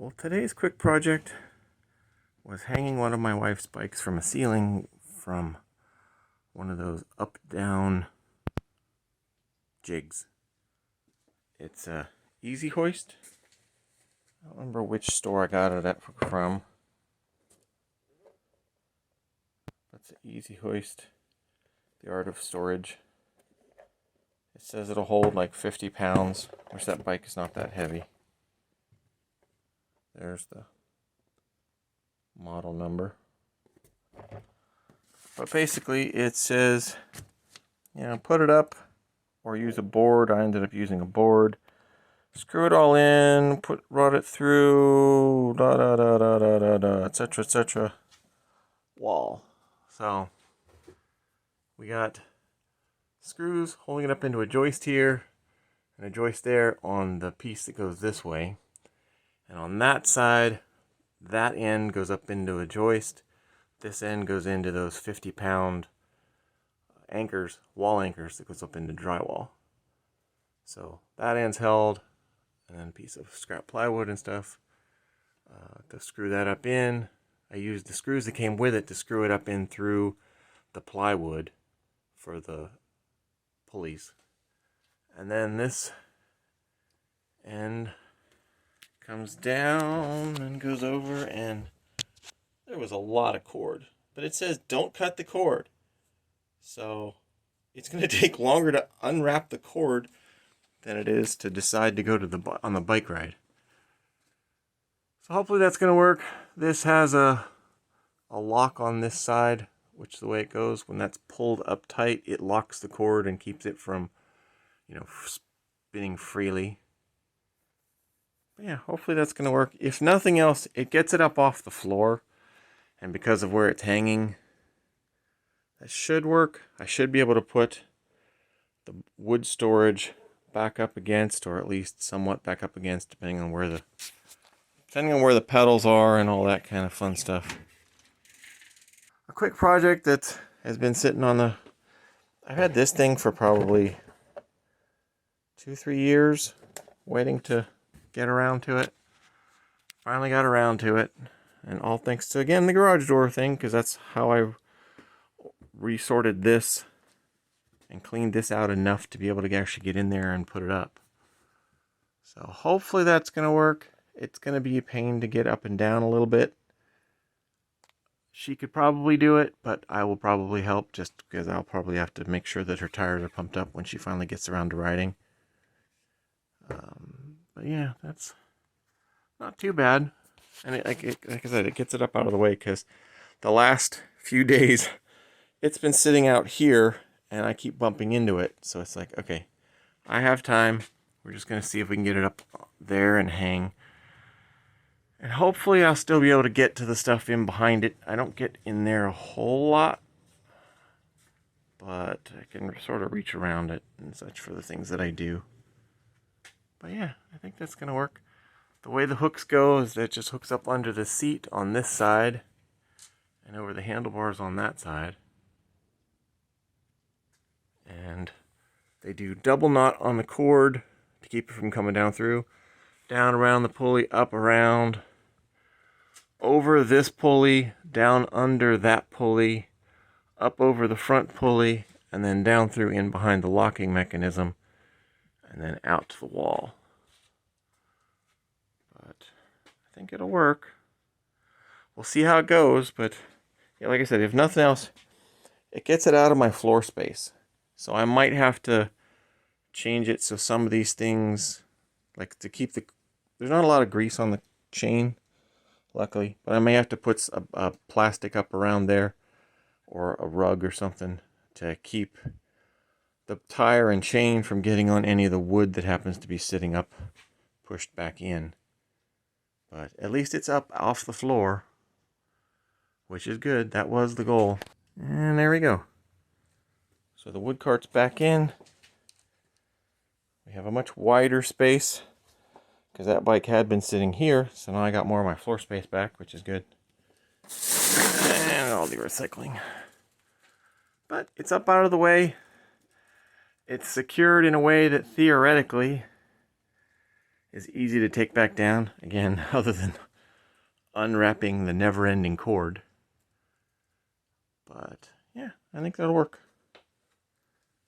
Well, today's quick project was hanging one of my wife's bikes from a ceiling from one of those up-down jigs. It's a easy hoist. I don't remember which store I got it from. That's an easy hoist. The Art of Storage. It says it'll hold like 50 pounds, which that bike is not that heavy. There's the model number. But basically it says, put it up or use a board. I ended up using a board. Screw it all in, run it through, etc., etc. Wall. So we got screws holding it up into a joist here and a joist there on the piece that goes this way. And on that side, that end goes up into a joist. This end goes into those 50-pound anchors, wall anchors that goes up into drywall. So that end's held, and then a piece of scrap plywood and stuff to screw that up in. I used the screws that came with it to screw it up in through the plywood for the pulleys. And then this end comes down and goes over, and there was a lot of cord. But it says don't cut the cord. So it's going to take longer to unwrap the cord than it is to decide to go to on the bike ride. So hopefully that's going to work. This has a lock on this side, which the way it goes, when that's pulled up tight, it locks the cord and keeps it from, spinning freely. But yeah, hopefully that's going to work. If nothing else, it gets it up off the floor, and because of where it's hanging, that should work. I should be able to put the wood storage back up against, or at least somewhat back up against, depending on where the pedals are and all that kind of fun stuff. A quick project that has been sitting on I've had this thing for probably 2-3 years, waiting to get around to it. Finally got around to it, and all thanks to, again, the garage door thing, because that's how I resorted this and cleaned this out enough to be able to actually get in there and put it up. So hopefully that's going to work. It's going to be a pain to get up and down a little bit. She could probably do it, but I will probably help, just because I'll probably have to make sure that her tires are pumped up when she finally gets around to riding. But yeah, that's not too bad. And like I said, it gets it up out of the way, because the last few days it's been sitting out here and I keep bumping into it. So it's like, okay, I have time. We're just going to see if we can get it up there and hang. And hopefully I'll still be able to get to the stuff in behind it. I don't get in there a whole lot, but I can sort of reach around it and such for the things that I do. But yeah, I think that's going to work. The way the hooks go is that it just hooks up under the seat on this side and over the handlebars on that side. And they do double knot on the cord to keep it from coming down through. Down around the pulley, up around, over this pulley, down under that pulley, up over the front pulley, and then down through in behind the locking mechanism, and then out to the wall. But I think it'll work. We'll see how it goes, but yeah, like I said, if nothing else, it gets it out of my floor space. So I might have to change it so some of these things, like to keep there's not a lot of grease on the chain, luckily, but I may have to put a plastic up around there, or a rug or something, to keep the tire and chain from getting on any of the wood that happens to be sitting up, pushed back in. But at least it's up off the floor, which is good. That was the goal. And there we go. So the wood cart's back in. We have a much wider space, because that bike had been sitting here, so now I got more of my floor space back, which is good. And all the recycling. But it's up out of the way. It's secured in a way that theoretically is easy to take back down. Again, other than unwrapping the never-ending cord. But yeah, I think that'll work.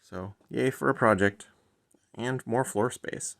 So yay for a project and more floor space.